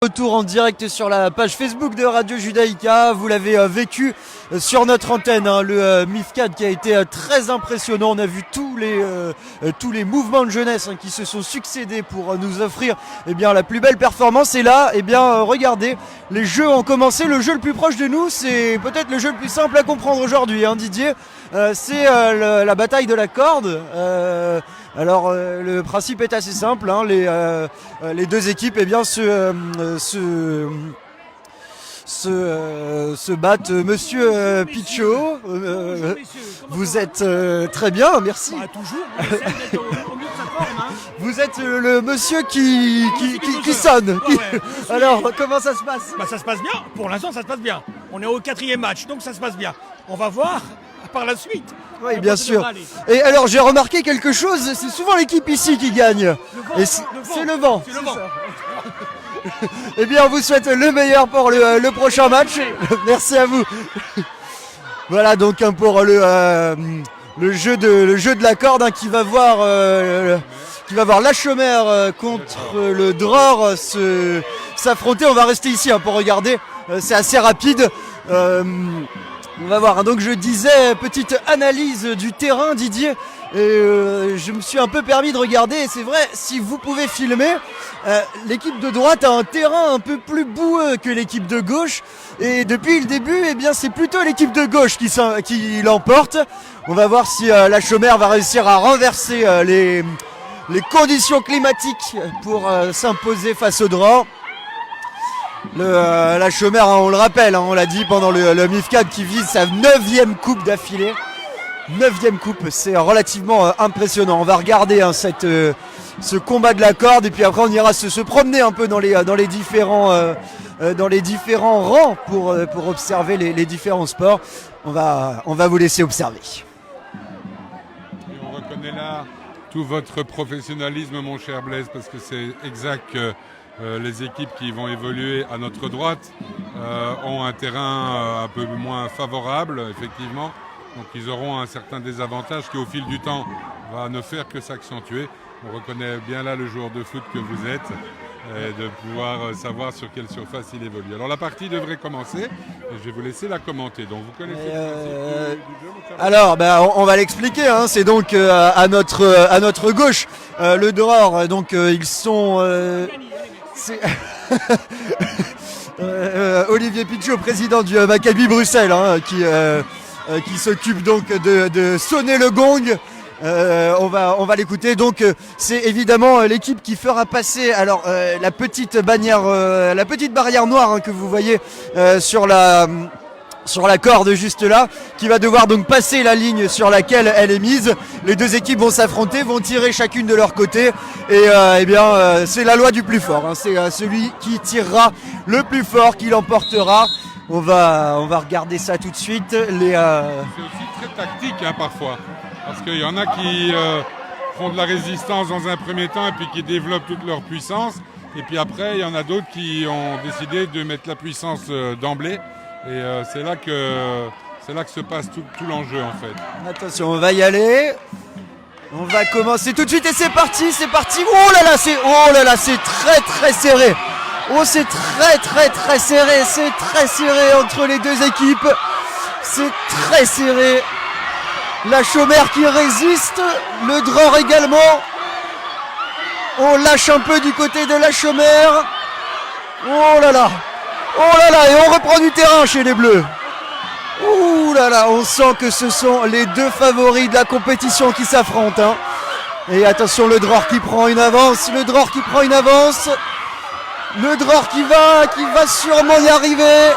Retour en direct sur la page Facebook de Radio Judaïka, vous l'avez vécu sur notre antenne, hein, le MIFCAD qui a été très impressionnant. On a vu tous les mouvements de jeunesse qui se sont succédés pour nous offrir la plus belle performance. Et là, regardez, les jeux ont commencé. Le jeu le plus proche de nous, c'est peut-être le jeu le plus simple à comprendre aujourd'hui, hein, Didier. C'est la bataille de la corde. Alors le principe est assez simple, hein, les deux équipes se battent. Monsieur Pichot, vous êtes très bien, merci. Toujours, on essaie d'être au mieux de sa forme. Hein. Vous êtes le monsieur qui sonne. Ouais. Alors comment ça se passe? Ça se passe bien, pour l'instant ça se passe bien. On est au 4e match, donc ça se passe bien. On va voir par la suite. Oui, bien sûr. Et alors j'ai remarqué quelque chose, c'est souvent l'équipe ici qui gagne. C'est le vent. C'est le vent. Eh bien, on vous souhaite le meilleur pour le prochain match. Merci à vous. Voilà donc pour le jeu de la corde, hein, qui va voir la Chomère contre le Dror s'affronter. On va rester ici, hein, pour regarder. C'est assez rapide. On va voir, hein. Donc je disais, petite analyse du terrain, Didier, et je me suis un peu permis de regarder, et c'est vrai, si vous pouvez filmer, l'équipe de droite a un terrain un peu plus boueux que l'équipe de gauche, et depuis le début, c'est plutôt l'équipe de gauche qui l'emporte. On va voir si la Chomère va réussir à renverser les conditions climatiques pour s'imposer face au Dror. La Chomère, hein, on le rappelle, hein, on l'a dit pendant le MIFCAD, qui vise sa 9e coupe d'affilée. 9e coupe, c'est relativement impressionnant. On va regarder, hein, ce combat de la corde, et puis après on ira se promener un peu dans les différents rangs pour observer les différents sports. On va vous laisser observer. Et on reconnaît là tout votre professionnalisme, mon cher Blaise, parce que c'est exact que les équipes qui vont évoluer à notre droite ont un terrain un peu moins favorable, effectivement. Donc ils auront un certain désavantage qui, au fil du temps, va ne faire que s'accentuer. On reconnaît bien là le joueur de foot que vous êtes, de pouvoir savoir sur quelle surface il évolue. Alors la partie devrait commencer, et je vais vous laisser la commenter. Donc vous connaissez le principe du jeu, mon cher? Alors, on va l'expliquer, hein. C'est donc à notre gauche, le Dror. Donc ils sont... C'est Olivier Pichot, président du Maccabi Bruxelles, hein, qui s'occupe donc de sonner le gong. On va l'écouter. Donc c'est évidemment l'équipe qui fera passer la petite barrière noire, hein, que vous voyez sur la corde juste là, qui va devoir donc passer la ligne sur laquelle elle est mise. Les deux équipes vont s'affronter, vont tirer chacune de leur côté, et c'est la loi du plus fort, hein. C'est celui qui tirera le plus fort qui l'emportera. On va regarder ça tout de suite. C'est aussi très tactique, hein, parfois, parce qu'il y en a qui font de la résistance dans un premier temps et puis qui développent toute leur puissance, et puis après il y en a d'autres qui ont décidé de mettre la puissance d'emblée. Et c'est là que se passe tout l'enjeu, en fait. Attention, on va y aller. On va commencer tout de suite, et c'est parti. Oh là là, c'est très très serré. Oh, c'est très très très serré. C'est très serré entre les deux équipes. C'est très serré. La Chomère qui résiste, le Dror également. On lâche un peu du côté de la Chomère. Oh là là, et on reprend du terrain chez les Bleus. Ouh là là, on sent que ce sont les deux favoris de la compétition qui s'affrontent, hein. Et attention, le Dror qui prend une avance. Le Dror qui va sûrement y arriver.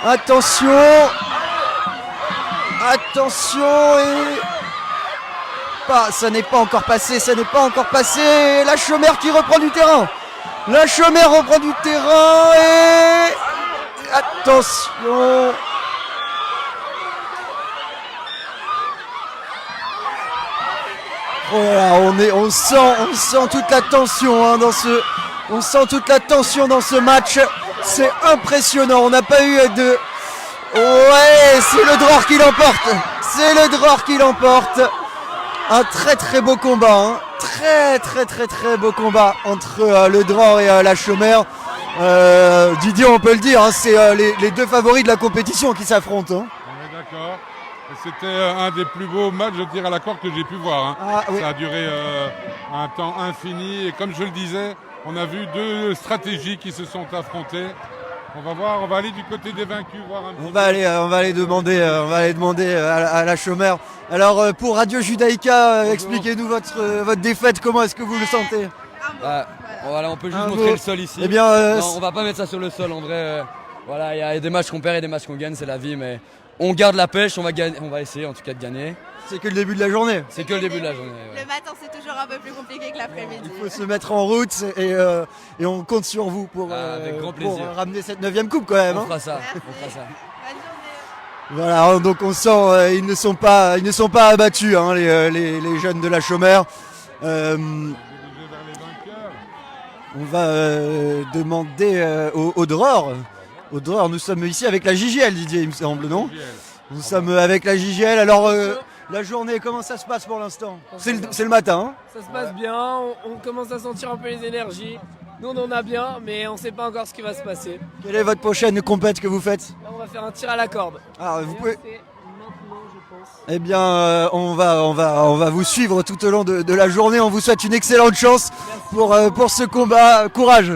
Attention, ça n'est pas encore passé. La Chomère qui reprend du terrain. Et attention. Oh là, on sent toute la tension, hein, dans ce match. C'est impressionnant. On n'a pas eu de... Ouais, c'est le Dror qui l'emporte. Un très très beau combat, hein. Très beau combat entre le Dror et la Chomère. Didier, on peut le dire, hein, c'est les deux favoris de la compétition qui s'affrontent. Hein. On est d'accord. C'était un des plus beaux matchs de tir à la corde que j'ai pu voir. Hein. Ah, oui. Ça a duré un temps infini et comme je le disais, on a vu deux stratégies qui se sont affrontées. On va voir, on va aller du côté des vaincus voir un petit peu. On va aller demander à la chômeur. Alors pour Radio Judaïka, expliquez-nous votre défaite. Comment est-ce que vous le sentez? Voilà, on peut juste Un montrer mot. le sol ici. Eh bien, non, on va pas mettre ça sur le sol. En vrai, voilà, il y a des matchs qu'on perd et des matchs qu'on gagne, c'est la vie. Mais on garde la pêche, on va essayer en tout cas de gagner. c'est que le début de la journée. C'est que le début de la journée. Ouais. Le matin, c'est toujours un peu plus compliqué que l'après-midi. Il faut se mettre en route et on compte sur vous pour Avec grand plaisir. ramener cette 9e coupe quand même. On Hein. fera ça. Merci. On fera ça. Bonne journée. Voilà, hein, donc on sent ils ne sont pas abattus hein, les jeunes de la chômeur. Dirigé vers les vainqueurs. On va demander au Dror. Au Dror, nous sommes ici avec la JGL, Didier, il me semble, non? Nous sommes avec la JGL. Alors, la journée, comment ça se passe pour l'instant? C'est le matin. Hein. Ça se passe bien, on commence à sentir un peu les énergies. Nous on en a bien, mais on ne sait pas encore ce qui va se passer. Quelle est votre prochaine compète que vous faites? Là on va faire un tir à la corde. Ah, vous Et pouvez. c'est maintenant, je pense. Eh bien, on va vous suivre tout au long de la journée. On vous souhaite une excellente chance pour ce combat. Courage.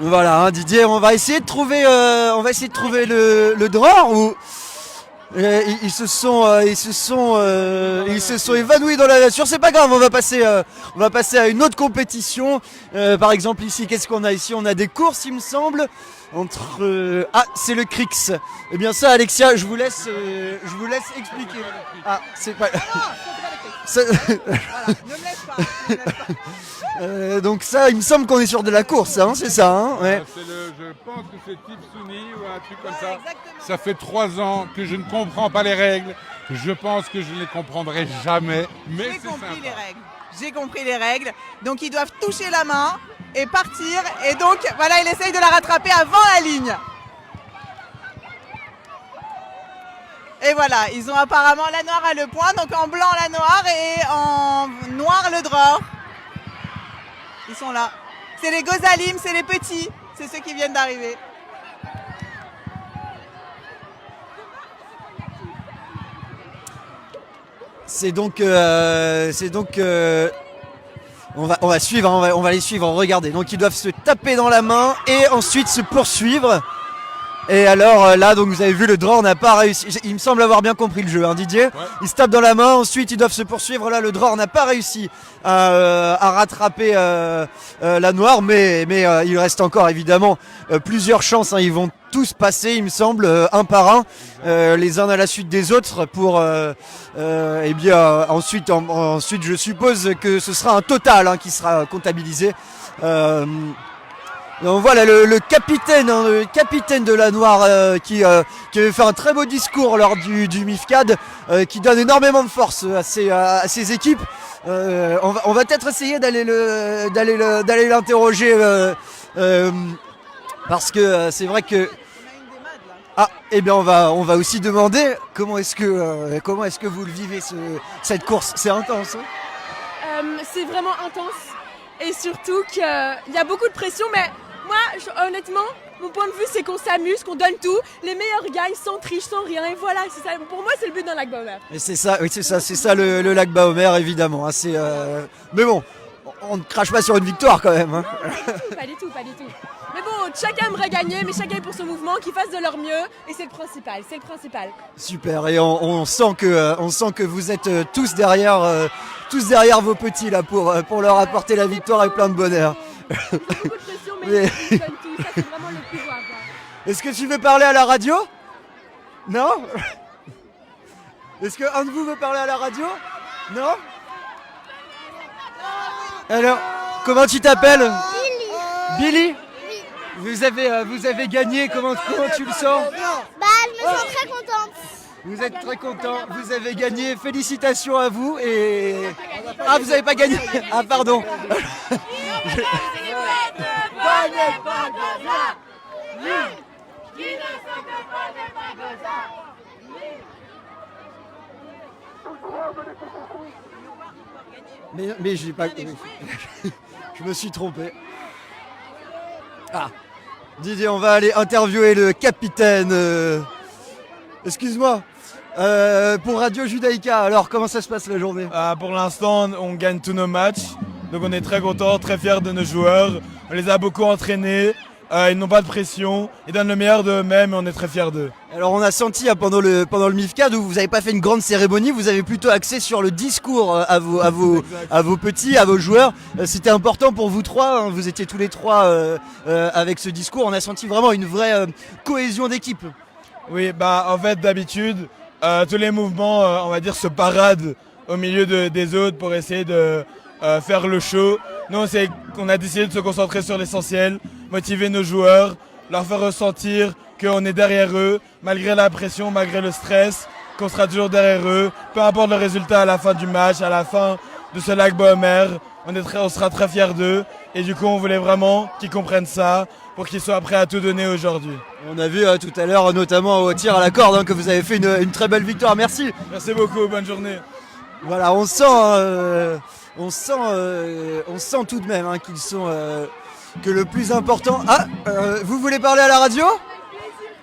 Voilà, hein, Didier, on va essayer de trouver le Dror où ils se sont évanouis dans la nature. C'est pas grave, on va passer à une autre compétition. Par exemple ici, qu'est-ce qu'on a ici? On a des courses, il me semble. C'est le Crix. Eh bien ça, Alexia, je vous laisse expliquer. Ah, c'est pas. Ça- Voilà, ne me laisse pas. Ne me laisse pas. donc ça, il me semble qu'on est sur de la course, hein, c'est ça, hein, ouais. Je pense que c'est Tipsuni ou un truc comme Ouais, ça. exactement. Ça fait 3 ans que je ne comprends pas les règles. Je pense que je ne les comprendrai jamais. Mais J'ai c'est compris sympa. les règles. J'ai compris les règles. Donc ils doivent toucher la main et partir. Et donc voilà, il essaye de la rattraper avant la ligne. Et voilà, ils ont apparemment la noire à le point, donc en blanc la noire et en noir le Dror. Ils sont là. C'est les Gozalim, c'est les petits, c'est ceux qui viennent d'arriver. C'est donc on va suivre, hein, on va les suivre, regardez. Donc ils doivent se taper dans la main et ensuite se poursuivre. Et alors là, donc vous avez vu, le Dror n'a pas réussi. Il me semble avoir bien compris le jeu, hein, Didier. Ouais. Ils se tapent dans la main, ensuite ils doivent se poursuivre. Là, le Dror n'a pas réussi à rattraper la noire, mais il reste encore évidemment plusieurs chances. Hein. Ils vont tous passer, il me semble, un par un, les uns à la suite des autres pour. Eh bien, ensuite, je suppose que ce sera un total hein, qui sera comptabilisé. Donc voilà le capitaine, hein, le capitaine de la Noire qui avait fait un très beau discours lors du MIFCAD, qui donne énormément de force à ses équipes. On va peut-être essayer d'aller l'interroger parce que c'est vrai que On a une des mads là. ah eh bien on va aussi demander comment est-ce que vous le vivez cette course. C'est intense. Hein. C'est vraiment intense et surtout qu'il y a beaucoup de pression, mais moi, honnêtement, mon point de vue, c'est qu'on s'amuse, qu'on donne tout, les meilleurs gagnent sans triche, sans rien, et voilà, c'est ça. Pour moi, c'est le but d'un lac Baomer. Et c'est ça, oui, c'est ça le lac Baomer évidemment. Hein, mais bon, on ne crache pas sur une victoire quand même. Hein. Pas du tout. Mais bon, chacun aimerait gagner, mais chacun est pour son mouvement, qu'ils fassent de leur mieux, et c'est le principal. Super, et on sent que vous êtes tous derrière vos petits là pour leur apporter la victoire avec plein de bonheur. Beaucoup de pression, mais Mais- ils donnent tout, ça c'est vraiment le pouvoir. Quoi. Est-ce que tu veux parler à la radio? Non? Est-ce qu'un de vous veut parler à la radio? Non? Alors, comment tu t'appelles? Billy. Vous avez gagné, comment tu le sens? Bah, je me sens très contente. Vous êtes très content, vous avez gagné, félicitations à vous et... Ah, vous n'avez pas gagné? Ah, pardon. Mais j'ai pas... Je me suis trompé. Didier, on va aller interviewer le capitaine. Excuse-moi. Pour Radio Judaïka, alors comment ça se passe la journée? Pour l'instant, on gagne tous nos matchs. Donc on est très contents, très fiers de nos joueurs. On les a beaucoup entraînés. Ils n'ont pas de pression. Ils donnent le meilleur d'eux-mêmes et on est très fiers d'eux. Alors on a senti pendant le MIFCAD où vous n'avez pas fait une grande cérémonie, vous avez plutôt axé sur le discours à vos petits, à vos joueurs. C'était important pour vous trois, hein, vous étiez tous les trois avec ce discours. On a senti vraiment une vraie cohésion d'équipe. Oui, en fait d'habitude, tous les mouvements, on va dire, se paradent au milieu des autres pour essayer de faire le show. Nous, on a décidé de se concentrer sur l'essentiel, motiver nos joueurs, leur faire ressentir qu'on est derrière eux, malgré la pression, malgré le stress, qu'on sera toujours derrière eux, peu importe le résultat à la fin du match, à la fin de ce Lag Bohomer, on sera très fiers d'eux. Et du coup, on voulait vraiment qu'ils comprennent ça pour qu'ils soient prêts à tout donner aujourd'hui. On a vu tout à l'heure, notamment au tir à la corde, que vous avez fait une très belle victoire. Merci. Merci beaucoup, bonne journée. Voilà, on sent tout de même qu'ils sont que le plus important. Vous voulez parler à la radio?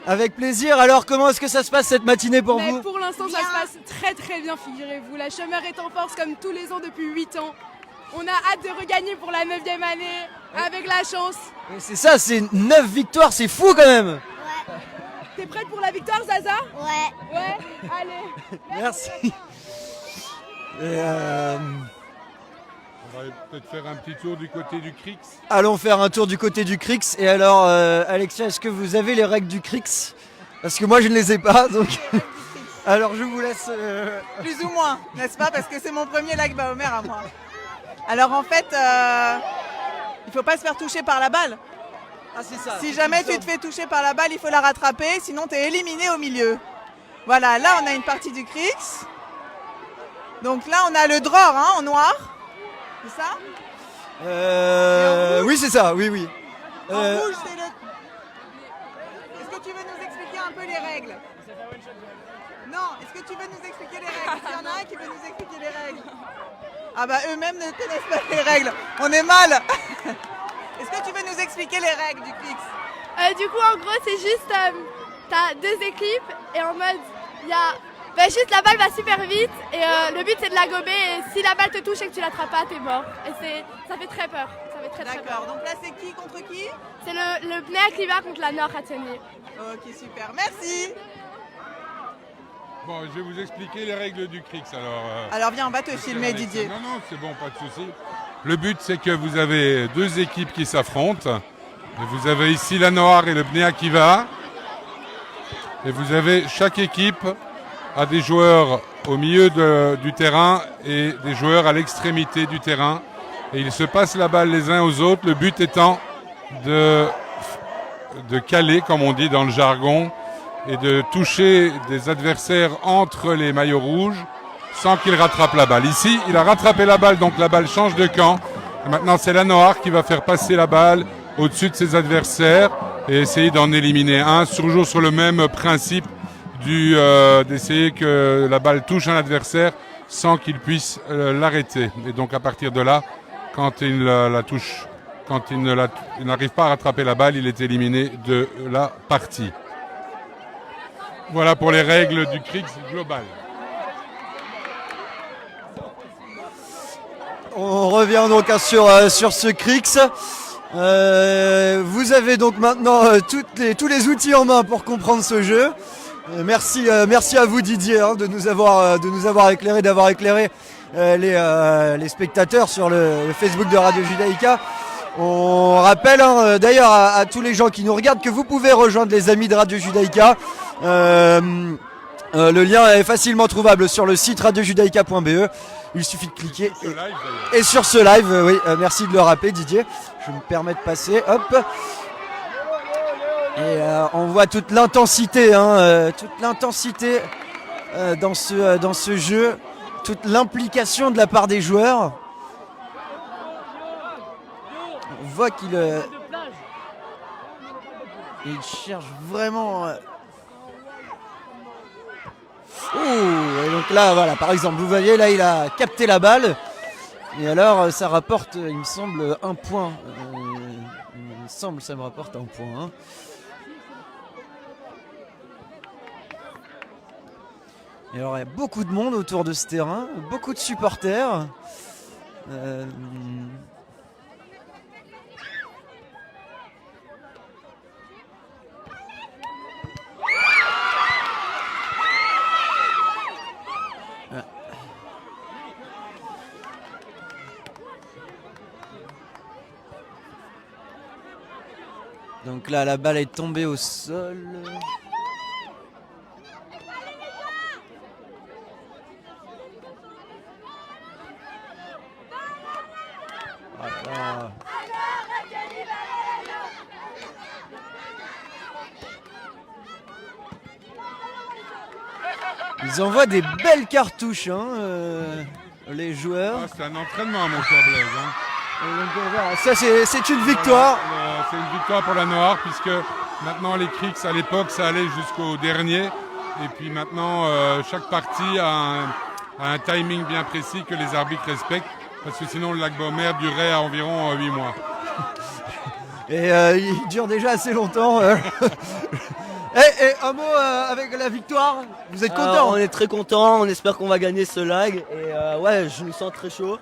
Avec plaisir. Alors comment est-ce que ça se passe cette matinée pour vous? Pour l'instant ça se passe très très bien, figurez-vous. La Chômeur est en force comme tous les ans depuis 8 ans. On a hâte de regagner pour la 9e année avec la chance. C'est ça, c'est 9 victoires, c'est fou quand même. Ouais. T'es prête pour la victoire, Zaza? Ouais. Ouais, allez. Merci. On va peut-être faire un petit tour du côté du Crix. Allons faire un tour du côté du Crix. Et alors, Alexia, est-ce que vous avez les règles du Crix? Parce que moi, je ne les ai pas, donc... Alors, je vous laisse... Plus ou moins, n'est-ce pas? Parce que c'est mon premier Lag Bohomer à moi. Alors en fait, il ne faut pas se faire toucher par la balle. Ah, c'est ça. Si jamais tu te fais toucher par la balle, il faut la rattraper, sinon tu es éliminé au milieu. Voilà, là on a une partie du Crix. Donc là on a le dror en noir. C'est ça? Oui, c'est ça, oui, oui. En rouge, c'est le... Est-ce que tu veux nous expliquer un peu les règles? Non, est-ce que tu veux nous expliquer les règles? S'il y en a un qui veut nous expliquer les règles. Ah bah eux-mêmes ne connaissent pas les règles. On est mal. Est-ce que tu veux nous expliquer les règles du Crix? Du coup, en gros, c'est juste, t'as deux équipes et en mode, il y a... juste la balle va super vite et le but c'est de la gober et si la balle te touche et que tu l'attrapes pas, t'es mort. Et ça fait très peur. Ça fait très peur. D'accord, donc là c'est qui contre qui? C'est le Bnei Akiva contre la Nord Hatzioni. Ok, super, merci. Bon, je vais vous expliquer les règles du Crix. Alors viens, on va te filmer, Didier. Non, c'est bon, pas de souci. Le but, c'est que vous avez deux équipes qui s'affrontent. Et vous avez ici la Noire et le Bnei Akiva. Et vous avez chaque équipe a des joueurs au milieu du terrain et des joueurs à l'extrémité du terrain. Et ils se passent la balle les uns aux autres. Le but étant de caler, comme on dit dans le jargon, et de toucher des adversaires entre les maillots rouges sans qu'ils rattrapent la balle. Ici, il a rattrapé la balle, donc la balle change de camp. Et maintenant, c'est la Noire qui va faire passer la balle au-dessus de ses adversaires et essayer d'en éliminer un, toujours sur le même principe d'essayer que la balle touche un adversaire sans qu'il puisse l'arrêter. Et donc à partir de là, quand il la touche, quand il n'arrive pas à rattraper la balle, il est éliminé de la partie. Voilà pour les règles du Crix global. On revient donc sur ce Crix. Vous avez donc maintenant tous les outils en main pour comprendre ce jeu. Merci à vous Didier de nous avoir éclairé, d'avoir éclairé les spectateurs sur le Facebook de Radio Judaïka. On rappelle d'ailleurs à tous les gens qui nous regardent que vous pouvez rejoindre les amis de Radio Judaïka. Le lien est facilement trouvable sur le site radiojudaïka.be. Il suffit de cliquer et sur ce live, oui, merci de le rappeler Didier. Je me permets de passer, hop. Et on voit toute l'intensité, dans ce jeu, toute l'implication de la part des joueurs. On voit qu'il cherche vraiment. Et donc là, voilà, par exemple, vous voyez, là, il a capté la balle. Et alors, ça rapporte, il me semble, un point. me semble, ça me rapporte un point. Hein. Et alors il y a beaucoup de monde autour de ce terrain, beaucoup de supporters. Donc là, la balle est tombée au sol. Voilà. Ils envoient des belles cartouches, hein, les joueurs. Ah, c'est un entraînement, mon cher Blaise. Hein. Donc, voilà. Ça, c'est une victoire. Voilà, c'est une victoire pour la Noire, puisque maintenant les Cricks, à l'époque, ça allait jusqu'au dernier. Et puis maintenant, chaque partie a un timing bien précis que les arbitres respectent. Parce que sinon, le lac Baumer durerait à environ 8 mois. Et il dure déjà assez longtemps. Et un mot avec la victoire. Vous êtes content? On est très content, on espère qu'on va gagner ce lag. Et ouais, je nous sens très chaud.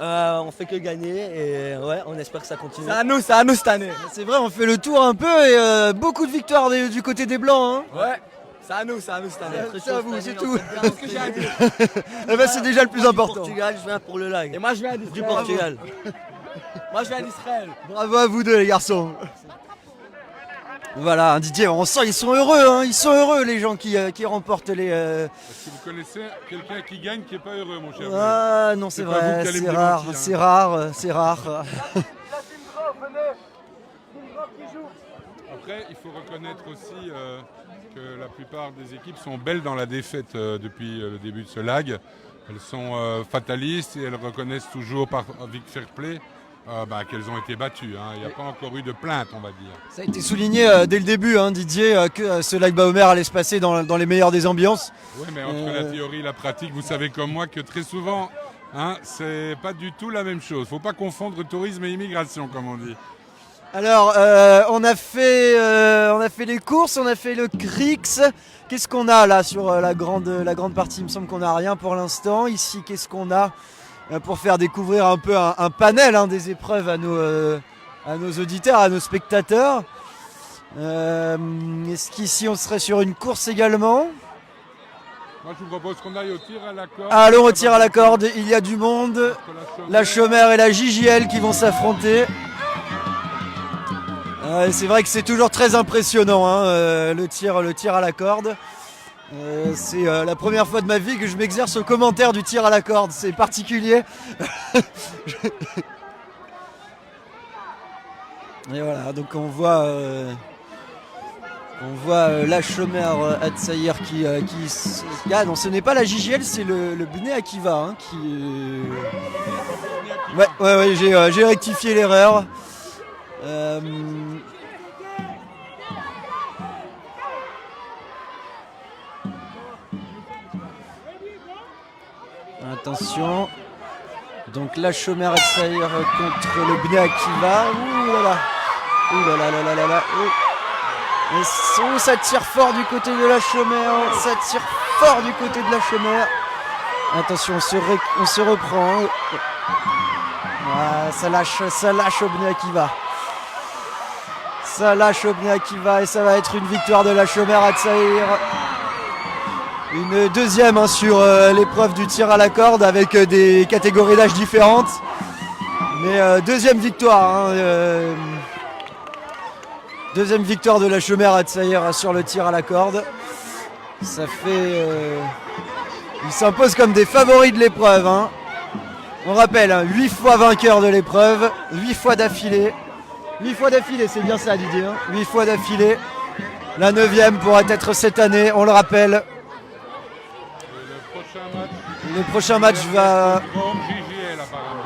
On fait que gagner et ouais, on espère que ça continue. C'est à nous cette année. C'est vrai, on fait le tour un peu et beaucoup de victoires du côté des Blancs. Hein. Ouais, c'est à nous cette année. C'est à vous, c'est tout. C'est déjà le plus important. Portugal, je viens pour le lag. Et moi je viens du Portugal. Moi je viens d'Israël. Bravo à vous deux les garçons. Voilà, Didier, on sent ils sont heureux, hein, ils sont heureux les gens qui remportent les. Est-ce que vous connaissez quelqu'un qui gagne qui n'est pas heureux, mon cher? Ah non, c'est vrai, c'est rare, c'est rare, c'est rare. Après, il faut reconnaître aussi que la plupart des équipes sont belles dans la défaite depuis le début de ce lag. Elles sont fatalistes et elles reconnaissent toujours par fair play qu'elles ont été battues. Hein. Il n'y a pas encore eu de plainte, on va dire. Ça a été souligné dès le début, hein, Didier, que ce lac Baumer allait se passer dans les meilleures des ambiances. Oui, mais entre la théorie et la pratique, vous savez comme moi que très souvent, hein, c'est pas du tout la même chose. Il ne faut pas confondre tourisme et immigration, comme on dit. Alors, on a fait les courses, on a fait le Crix. Qu'est-ce qu'on a là sur la grande partie? Il me semble qu'on n'a rien pour l'instant. Ici, qu'est-ce qu'on a pour faire découvrir un peu un panel des épreuves à nos auditeurs, à nos spectateurs. Est-ce qu'ici on serait sur une course également? Moi je vous propose qu'on aille au tir à la corde. Allons au tir à la corde, il y a du monde. La Chomère et la JJL qui vont s'affronter. C'est vrai que c'est toujours très impressionnant, hein, le tir à la corde. C'est la première fois de ma vie que je m'exerce au commentaire du tir à la corde, c'est particulier. Et voilà, donc on voit la Chomère Atsaïr qui ah non, ce n'est pas la JGL, c'est le Bnei Akiva hein, qui. Ouais, j'ai rectifié l'erreur. Attention. Donc la Chomère Atsaïr contre le Bnei Akiva. Ouh là là. Ouh là là là là là là. Oh, ça tire fort du côté de la Chomère. Ça tire fort du côté de la Chomère. Attention, on se reprend. Ah, ça lâche au Bnei Akiva. Ça lâche au Bnei Akiva et ça va être une victoire de la Chomère Atsaïr. Une deuxième sur l'épreuve du tir à la corde avec des catégories d'âge différentes. Mais deuxième victoire. Deuxième victoire de la Chomère Atsaïr sur le tir à la corde. Ça fait... ils s'imposent comme des favoris de l'épreuve. Hein. On rappelle, 8 fois vainqueur de l'épreuve, 8 fois d'affilée. 8 fois d'affilée, c'est bien ça Didier. Hein. 8 fois d'affilée. La 9e pourrait être cette année, on le rappelle. Le prochain match va...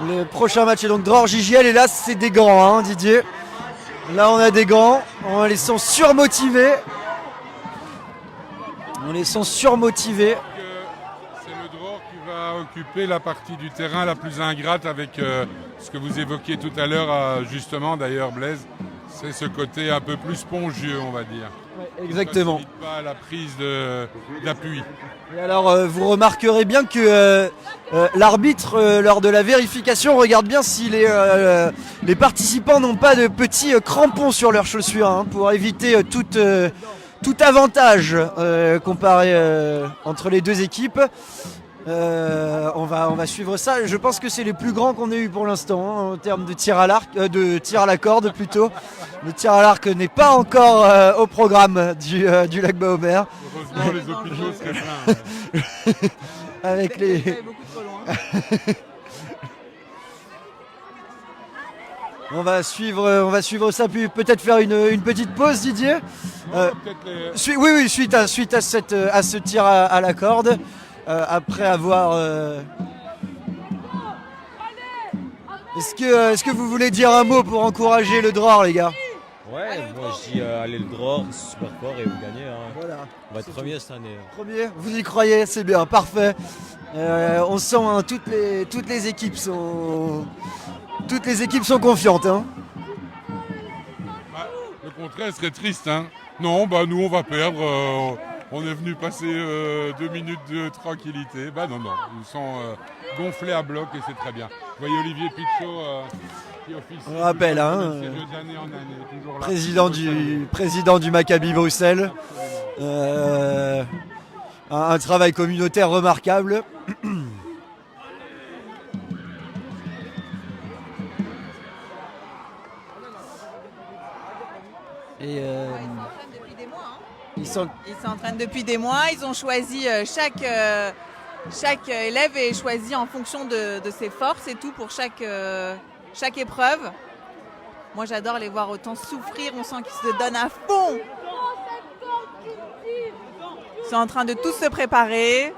Le prochain match est donc Dror JGL et là c'est des grands hein, Didier. Là on a des grands, on les sent surmotivés. C'est le Dror qui va occuper la partie du terrain la plus ingrate avec ce que vous évoquiez tout à l'heure justement d'ailleurs Blaise C'est ce côté un peu plus spongieux, on va dire. Exactement. Ça facilite pas la prise d'appui. Et alors, vous remarquerez bien que l'arbitre, lors de la vérification, regarde bien si les participants n'ont pas de petits crampons sur leurs chaussures, hein, pour éviter tout avantage comparé entre les deux équipes. On va suivre ça. Je pense que c'est les plus grands qu'on ait eu pour l'instant, hein, en termes de tir à l'arc, de tir à la corde plutôt. Le tir à l'arc n'est pas encore au programme du lac Baomer. Heureusement, les hôpitaux seraient pleins. Avec les. On va suivre ça, puis peut-être faire une petite pause, Didier. Oui, suite à ce tir à la corde. Après avoir. Est-ce que vous voulez dire un mot pour encourager le Dror, les gars? Ouais, moi je dis allez le Dror, c'est super fort et vous gagnez. Hein. Voilà. On va être premier cette année. Premier, vous y croyez, c'est bien, parfait. On sent, hein, toutes les équipes sont confiantes. Hein. Bah, le contraire serait triste. Hein. Non, bah nous on va perdre. On est venu passer 2 minutes de tranquillité. Bah non, ils sont gonflés à bloc et c'est très bien. Vous voyez Olivier Pichot qui officie. On rappelle, hein, d'année en année, toujours là. président du Maccabi Bruxelles. Un travail communautaire remarquable. Et ils s'entraînent depuis des mois. Ils ont choisi chaque élève est choisi en fonction de ses forces et tout pour chaque épreuve. Moi, j'adore les voir autant souffrir. On sent qu'ils se donnent à fond. Ils sont en train de tous se préparer.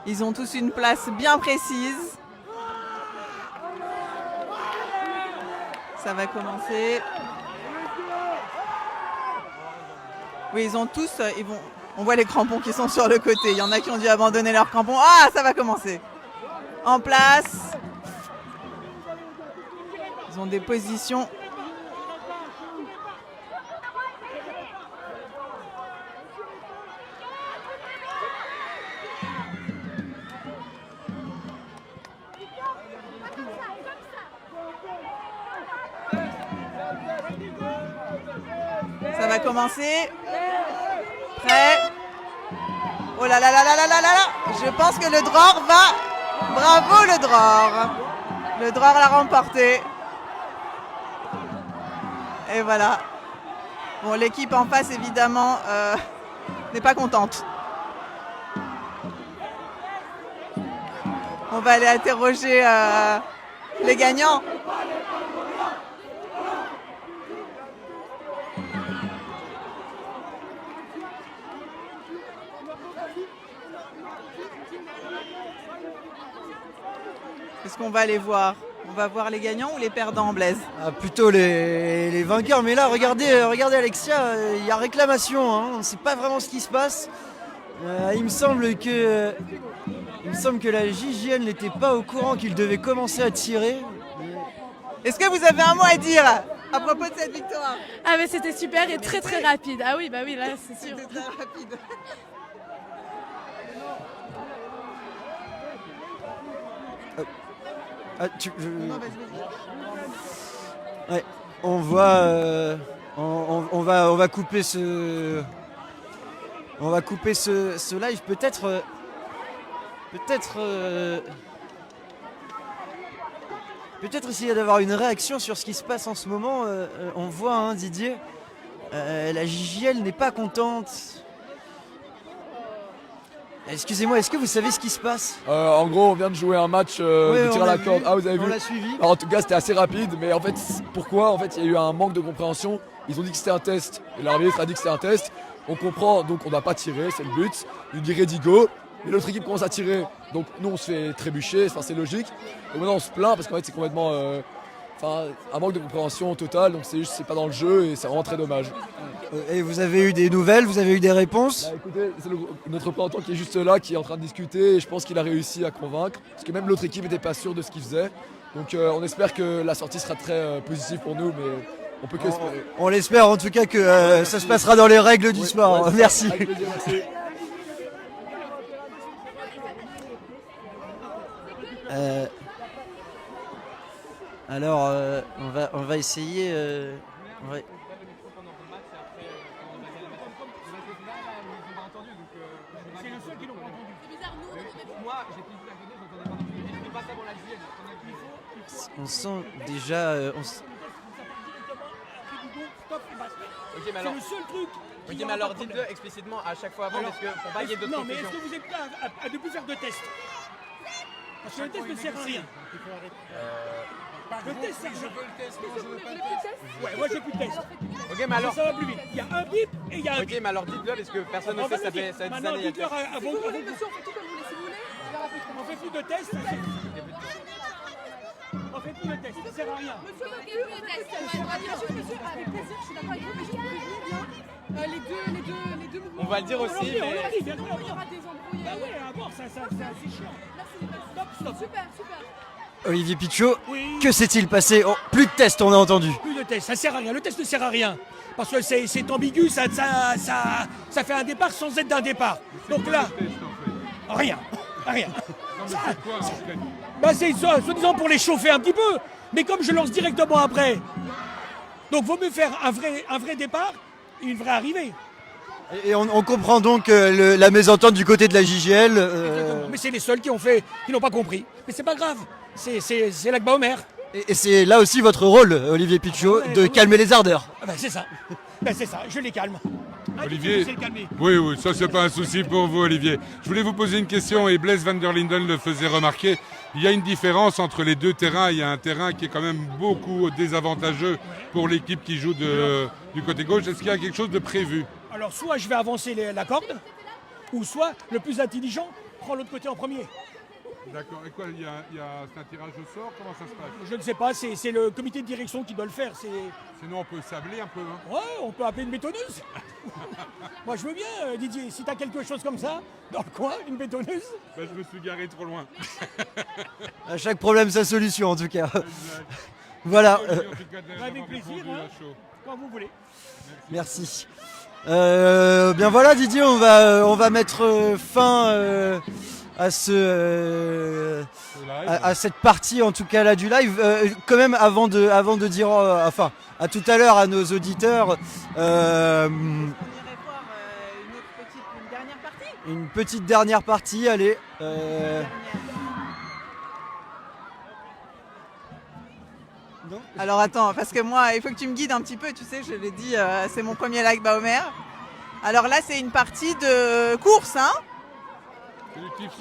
Ils ont tous une place bien précise. Ça va commencer. Oui, ils ont tous, on voit les crampons qui sont sur le côté. Il y en a qui ont dû abandonner leurs crampons. Ah, ça va commencer. En place. Ils ont des positions. Ça va commencer. Prêt. Oh là là là là là là là. Je pense que le Dror va. Bravo le Dror. Le Dror l'a remporté. Et voilà. Bon, l'équipe en face, évidemment, n'est pas contente. On va aller interroger les gagnants. Est-ce qu'on va les voir? On va voir les gagnants ou les perdants, Blaise? Plutôt les vainqueurs. Mais là, regardez Alexia, il y a réclamation. Hein. On ne sait pas vraiment ce qui se passe. Il me semble que la JJN n'était pas au courant qu'il devait commencer à tirer. Est-ce que vous avez un mot à dire à propos de cette victoire? Ah mais c'était super et très très rapide. Ah oui, bah oui, là c'est sûr. C'était très rapide. Ouais, on voit, on va couper ce live. Peut-être essayer d'avoir une réaction sur ce qui se passe en ce moment. On voit, hein, Didier, la JJL n'est pas contente. Excusez-moi, est-ce que vous savez ce qui se passe? En gros, on vient de jouer un match de tir à la corde. Ah, vous avez vu? On l'a suivi. Alors, en tout cas, c'était assez rapide, mais en fait, pourquoi? En fait, il y a eu un manque de compréhension. Ils ont dit que c'était un test, et l'arbitre a dit que c'était un test. On comprend, donc on n'a pas tiré, c'est le but. Il dit ready go, mais l'autre équipe commence à tirer. Donc nous, on se fait trébucher, enfin, c'est logique. Donc maintenant, on se plaint parce qu'en fait, c'est complètement un manque de compréhension total. Donc c'est juste, c'est pas dans le jeu et c'est vraiment très dommage. Et vous avez eu des nouvelles, vous avez eu des réponses? Bah, écoutez, c'est notre représentant qui est juste là, qui est en train de discuter, et je pense qu'il a réussi à convaincre, parce que même l'autre équipe n'était pas sûre de ce qu'il faisait. Donc on espère que la sortie sera très positive pour nous, mais on peut que espérer. On l'espère en tout cas que ça se passera dans les règles du sport. Ouais, Merci. avec plaisir, merci. Alors, on va essayer. on va- C'est le seul qui l'ont pas entendu. On sent déjà. Ok, mais alors, C'est le seul truc. ok, mais alors dites-le explicitement à chaque fois avant, parce que pour pas qu'il y ait d'autres Non, mais est-ce confusions. que vous êtes prêts à ne plus faire de tests? Parce que le test ne sert à rien. Le test sert à rien. Ouais, moi j'ai plus de test. Ok, mais alors. Ça va plus vite. Il y a un bip et il y a un Ok, bip. mais alors dites-le parce que personne ne On va sait, le dire. ça fait 10 Maintenant, années. il y a dites-leur le test. avant que on fait plus de tests. On fait plus de tests, ça sert à rien. Monsieur, avec plaisir, je suis d'accord avec vous, mais juste pour prévenir bien, les deux mouvements. On va le dire aussi, On mais. arrive, Il y aura des embrouilles. Bah ouais, à bord, c'est chiant. Stop. Super. Olivier Pichot, Oui. que s'est-il passé? Oh, plus de tests, on a entendu. Plus de tests, ça sert à rien. Le test ne sert à rien. Parce que c'est ambigu, ça fait un départ sans être d'un départ. Donc là, rien. Non, mais c'est quoi en fait? Bah c'est soi-disant pour les chauffer un petit peu. Mais comme je lance directement après, donc vaut mieux faire un vrai départ et une vraie arrivée. Et on comprend donc la mésentente du côté de la JGL. Mais c'est les seuls qui n'ont pas compris. Mais c'est pas grave. C'est l'Akba Omer. Et c'est là aussi votre rôle, Olivier Pichot, de calmer les ardeurs. Ah bah c'est ça. Je les calme. Olivier, C'est le calmer. oui, ça c'est pas un souci pour vous, Olivier. Je voulais vous poser une question et Blaise van der Linden le faisait remarquer. Il y a une différence entre les deux terrains. Il y a un terrain qui est quand même beaucoup désavantageux pour l'équipe qui joue du côté gauche. Est-ce qu'il y a quelque chose de prévu? Alors soit je vais avancer la corde, ou soit le plus intelligent prend l'autre côté en premier. D'accord. Et quoi, c'est un tirage au sort? Comment ça se passe? Je ne sais pas, c'est le comité de direction qui doit le faire. Sinon on peut sabler un peu. Hein. Ouais, on peut appeler une bétonneuse. Moi je veux bien, Didier, si tu as quelque chose comme ça, dans le coin, une bétonneuse. Je me suis garé trop loin. À chaque problème, sa solution en tout cas. Voilà. Avec plaisir, hein, quand vous voulez. Merci. Bien voilà Didier, on va mettre fin à cette partie en tout cas là du live. Quand même avant de dire enfin à tout à l'heure à nos auditeurs. Une petite dernière partie, allez. Alors attends, parce que moi, il faut que tu me guides un petit peu, tu sais, je l'ai dit, c'est mon premier l'Akba Omer. Alors là, c'est une partie de course, hein.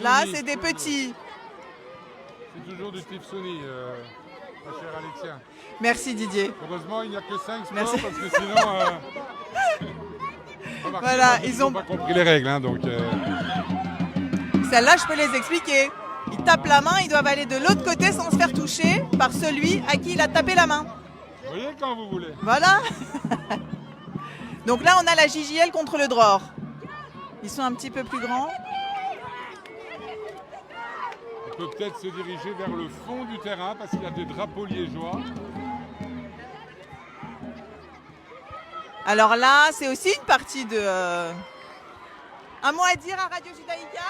Là, c'est des petits. C'est toujours du Tifsoni, ma chère Alexia. Merci Didier. Heureusement, il n'y a que 5 sports Merci. parce que sinon. Voilà, ils ont pas compris les règles, hein, donc. Celles-là, je peux les expliquer. Ils tapent la main, ils doivent aller de l'autre côté sans se faire toucher par celui à qui il a tapé la main. Vous voyez quand vous voulez. Voilà. Donc là, on a la JJL contre le Dror. Ils sont un petit peu plus grands. On peut peut-être se diriger vers le fond du terrain parce qu'il y a des drapeaux liégeois. Alors là, c'est aussi une partie de... Un mot à dire à Radio Judaïka?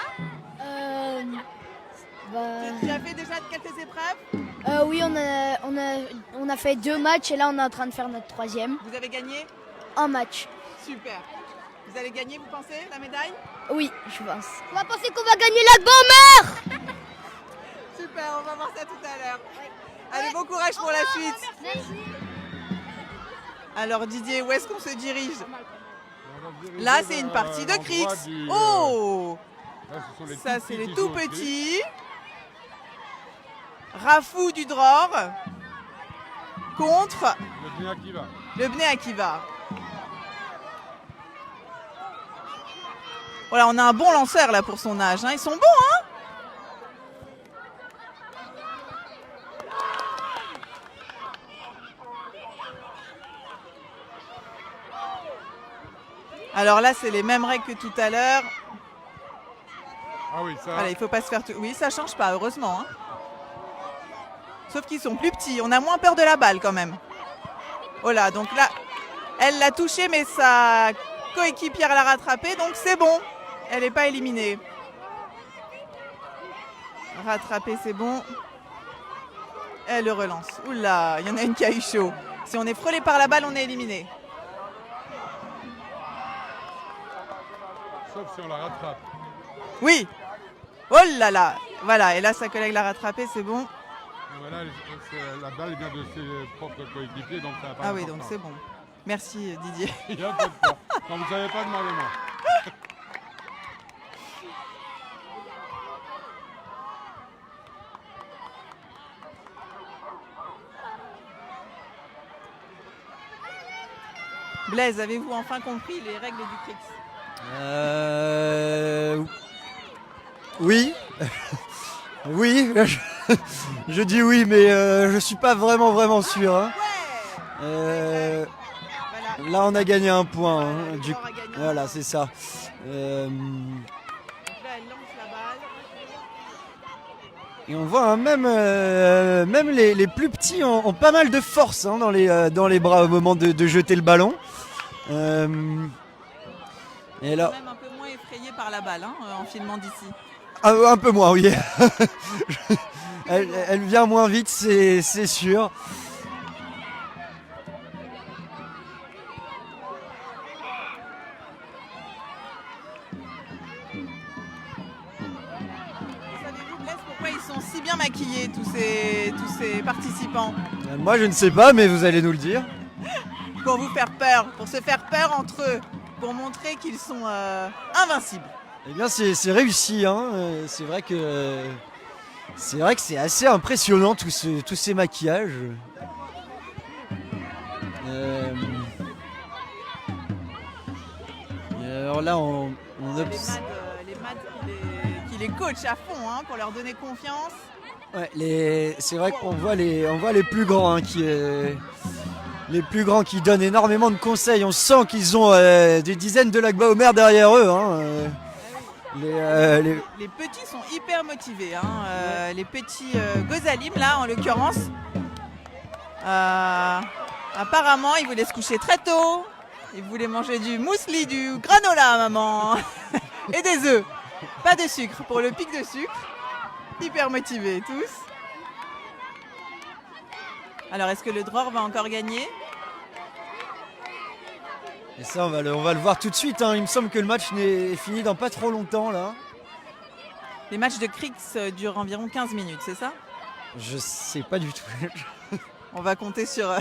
Tu as fait déjà quelques épreuves? Oui, on a fait 2 matchs et là on est en train de faire notre 3e. Vous avez gagné? Un match. Super. Vous allez gagner, vous pensez, la médaille? Oui, je pense. On va penser qu'on va gagner l'Akba Omer. Super, on va voir ça tout à l'heure. Allez, bon courage pour la suite. Merci. Alors Didier, où est-ce qu'on se dirige? Là, c'est une partie de Crix. Oh! Ça, c'est les tout petits. Rafou du Dror contre Le Bnei Akiva. le Bnei Akiva. Voilà, on a un bon lanceur là pour son âge. Hein. Ils sont bons, hein? Alors là, c'est les mêmes règles que tout à l'heure. Ah oui, ça. Voilà, il faut pas se faire... Oui, ça change pas, heureusement. Hein. Sauf qu'ils sont plus petits. On a moins peur de la balle quand même. Oh là, donc là, elle l'a touché, mais sa coéquipière l'a rattrapée, donc c'est bon. Elle n'est pas éliminée. Rattrapée, c'est bon. Elle le relance. Oula, il y en a une qui a eu chaud. Si on est frôlé par la balle, on est éliminé. Sauf si on la rattrape. Oui. Oh là là. Voilà, et là, sa collègue l'a rattrapée, c'est bon. Voilà, la balle vient de ses propres coéquipiers, donc ça n'a pas Ah oui, d'importance. donc c'est bon. Merci Didier. Il y a un peu de temps. Quand vous ne savez pas, demandez-moi. Blaise, avez-vous enfin compris les règles du Crix? Oui. Oui. Je dis oui, mais je suis pas vraiment sûr. Hein. Là, on a gagné un point. Hein. Voilà, c'est ça. Et on voit hein, même les plus petits ont pas mal de force hein, dans les bras au moment de jeter le ballon. Et là, même un peu moins effrayé par la balle hein, en filmant d'ici. Un peu moins, oui. elle vient moins vite, c'est sûr. Savez-vous, Blaise, pourquoi ils sont si bien maquillés, tous ces participants? Moi, je ne sais pas, mais vous allez nous le dire. Pour vous faire peur, pour se faire peur entre eux, pour montrer qu'ils sont invincibles. Eh bien, c'est réussi. Hein. C'est vrai que c'est assez impressionnant tous ces maquillages. Et alors là, on observe. Les maths qui les coachent à fond hein, pour leur donner confiance. Ouais, c'est vrai qu'on voit les plus grands les plus grands qui donnent énormément de conseils. On sent qu'ils ont des dizaines de Lagba-Omer derrière eux. Hein. Les petits sont hyper motivés. Hein. Les petits Gozalim, là, en l'occurrence. Apparemment, ils voulaient se coucher très tôt. Ils voulaient manger du muesli, du granola, maman. Et des œufs. Pas de sucre. Pour le pic de sucre. Hyper motivés, tous. Alors, est-ce que le Dror va encore gagner? Et ça, on va le voir tout de suite. Hein. Il me semble que le match n'est fini dans pas trop longtemps, là. Les matchs de Crix durent environ 15 minutes, c'est ça? Je sais pas du tout. On va compter sur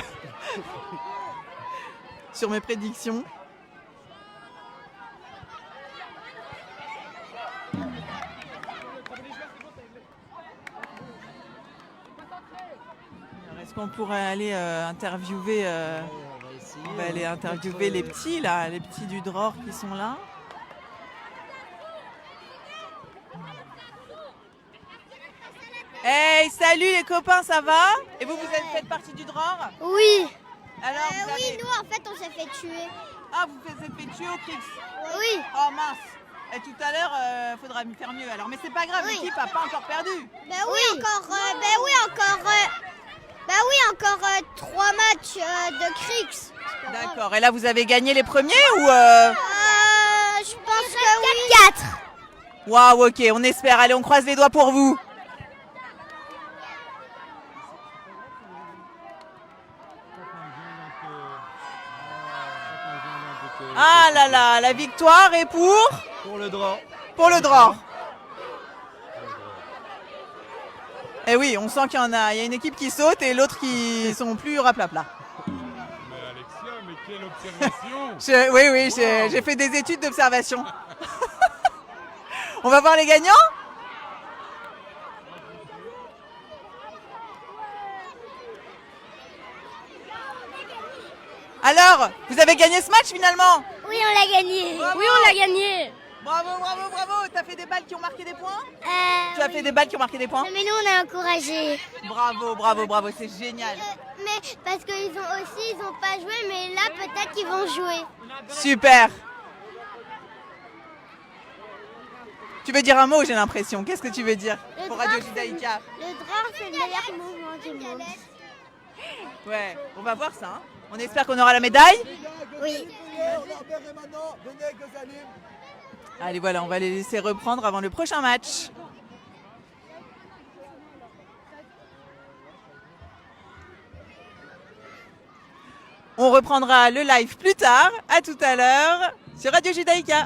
mes prédictions. Est-ce qu'on pourrait aller interviewer on va aller interviewer les petits là, les petits du Dror qui sont là. Hey, salut les copains, ça va? Et vous faites partie du Dror? Oui. Alors oui, nous en fait on s'est fait tuer. Ah, vous vous êtes fait tuer au Crix? Oui. Oh mince. Et tout à l'heure, faudra faire mieux. Alors, mais c'est pas grave, l'équipe a pas encore perdu. Encore 3 matchs de Crix. D'accord. Et là, vous avez gagné les premiers ou Je pense que oui. 4. Waouh, ok, on espère. Allez, on croise les doigts pour vous. Ah là là, la victoire est pour le Dror. Pour le Dror. Et oui, on sent qu'il y a une équipe qui saute et l'autre qui sont plus raplapla. Mais Alexia, mais quelle observation! Oui, j'ai fait des études d'observation. On va voir les gagnants? Alors, vous avez gagné ce match finalement? Oui, on l'a gagné. Bravo. Oui, on l'a gagné. Bravo. T'as fait des balles qui ont marqué des points? Tu as fait des balles qui ont marqué des points? Mais nous, on a encouragé. Bravo, c'est génial. Mais parce qu'ils ont pas joué, mais là, peut-être qu'ils vont jouer. Super. Tu veux dire un mot, j'ai l'impression. Qu'est-ce que tu veux dire pour Radio Judaïka? Le Dror, c'est le meilleur mouvement du monde. Ouais, on va voir ça. Hein. On espère qu'on aura la médaille. Oui. Allez, voilà, on va les laisser reprendre avant le prochain match. On reprendra le live plus tard. À tout à l'heure sur Radio Judaïka.